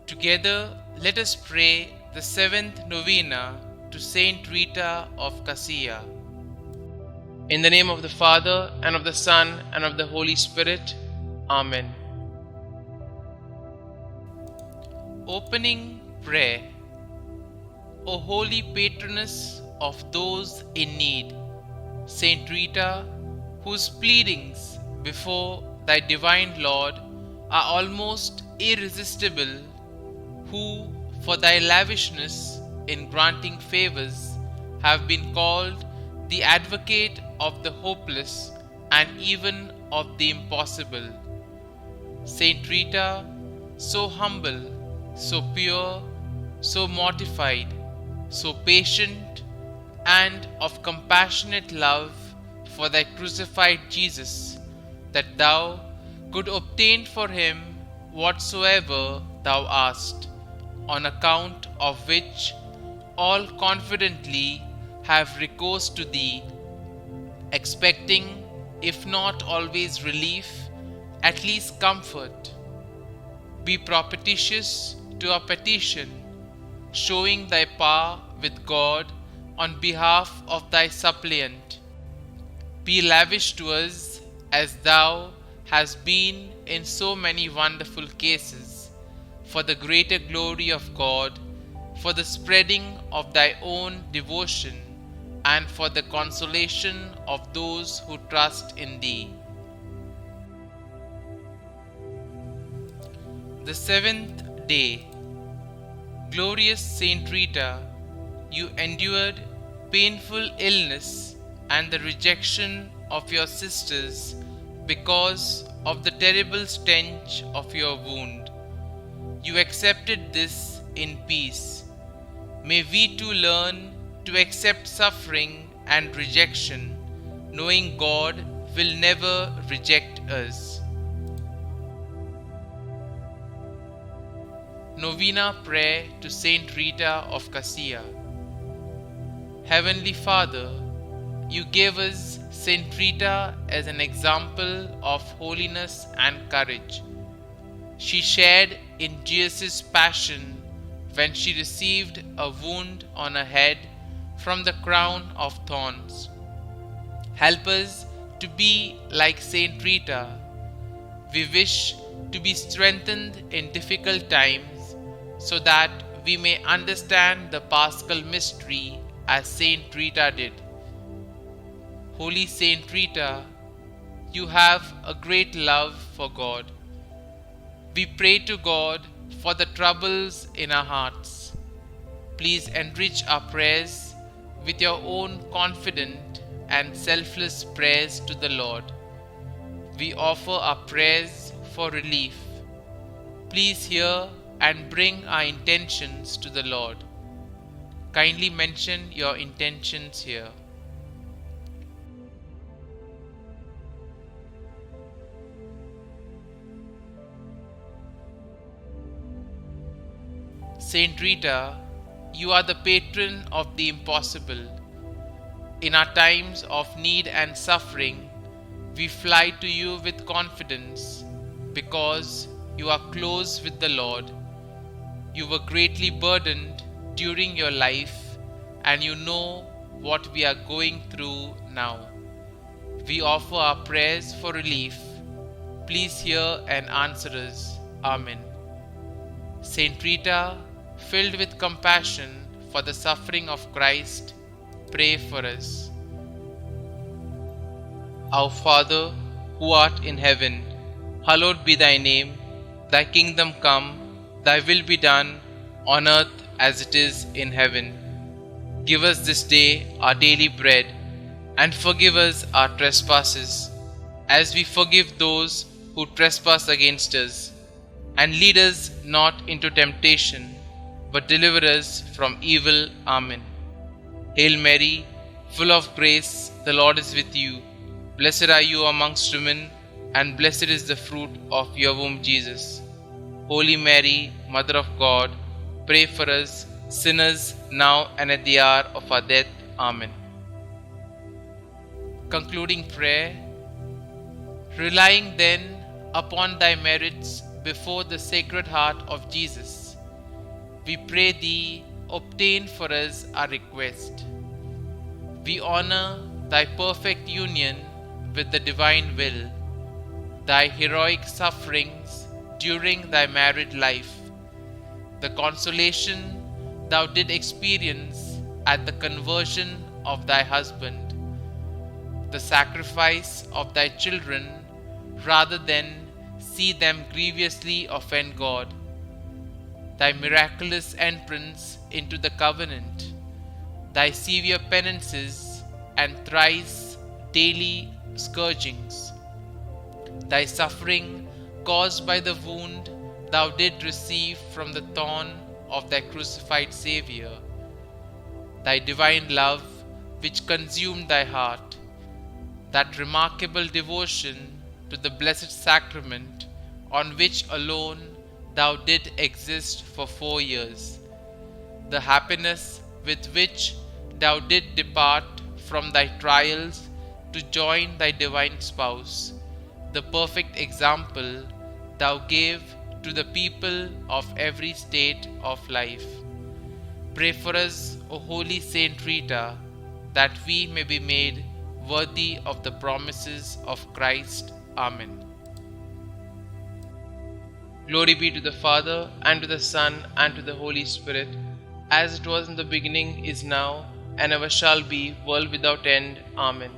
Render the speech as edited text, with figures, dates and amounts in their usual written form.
Together, let us pray the seventh novena to St Rita of Cascia. In the name of the Father, and of the Son, and of the Holy Spirit. Amen. Opening prayer. O holy patroness of those in need, St Rita, whose pleadings before thy divine Lord are almost irresistible, who, for thy lavishness in granting favors, have been called the advocate of the hopeless and even of the impossible. Saint Rita, so humble, so pure, so mortified, so patient, and of compassionate love for thy crucified Jesus, that thou could obtain for him whatsoever thou asked, on account of which all confidently have recourse to thee, expecting, if not always relief, at least comfort. Be propitious to our petition, showing thy power with God on behalf of thy suppliant. Be lavish to us as thou hast been in so many wonderful cases, for the greater glory of God, for the spreading of thy own devotion, and for the consolation of those who trust in thee. The seventh day. Glorious Saint Rita, you endured painful illness and the rejection of your sisters because of the terrible stench of your wound. You accepted this in peace. May we too learn to accept suffering and rejection, knowing God will never reject us. Novena Prayer to St Rita of Cascia. Heavenly Father, you gave us St Rita as an example of holiness and courage. She shared in Jesus' passion when she received a wound on her head from the crown of thorns. Help us to be like St Rita. We wish to be strengthened in difficult times, so that we may understand the Paschal mystery as Saint Rita did. Holy Saint Rita, you have a great love for God. We pray to God for the troubles in our hearts. Please enrich our prayers with your own confident and selfless prayers to the Lord. We offer our prayers for relief. Please hear and bring our intentions to the Lord. Kindly mention your intentions here. Saint Rita, you are the patron of the impossible. In our times of need and suffering, we fly to you with confidence because you are close with the Lord. You were greatly burdened during your life, and you know what we are going through now. We offer our prayers for relief. Please hear and answer us. Amen. Saint Rita, filled with compassion for the suffering of Christ, pray for us. Our Father, who art in heaven, hallowed be thy name. Thy kingdom come, thy will be done, on earth as it is in heaven. Give us this day our daily bread, and forgive us our trespasses, as we forgive those who trespass against us. And lead us not into temptation, but deliver us from evil. Amen. Hail Mary, full of grace, the Lord is with you. Blessed are you amongst women, and blessed is the fruit of your womb, Jesus. Holy Mary, Mother of God, pray for us sinners now and at the hour of our death. Amen. Concluding prayer. Relying then upon thy merits before the Sacred Heart of Jesus, we pray thee, obtain for us our request. We honor thy perfect union with the divine will, thy heroic sufferings during thy married life, the consolation thou did experience at the conversion of thy husband, the sacrifice of thy children rather than see them grievously offend God, thy miraculous entrance into the covenant, thy severe penances and thrice daily scourgings, thy suffering caused by the wound thou did receive from the thorn of thy crucified Xavier, thy divine love which consumed thy heart, that remarkable devotion to the blessed sacrament on which alone thou did exist for 4 years, the happiness with which thou did depart from thy trials to join thy divine spouse, the perfect example thou gave to the people of every state of life. Pray for us, O holy Saint Rita, that we may be made worthy of the promises of Christ. Amen. Glory be to the Father, and to the Son, and to the Holy Spirit, as it was in the beginning, is now, and ever shall be, world without end. Amen.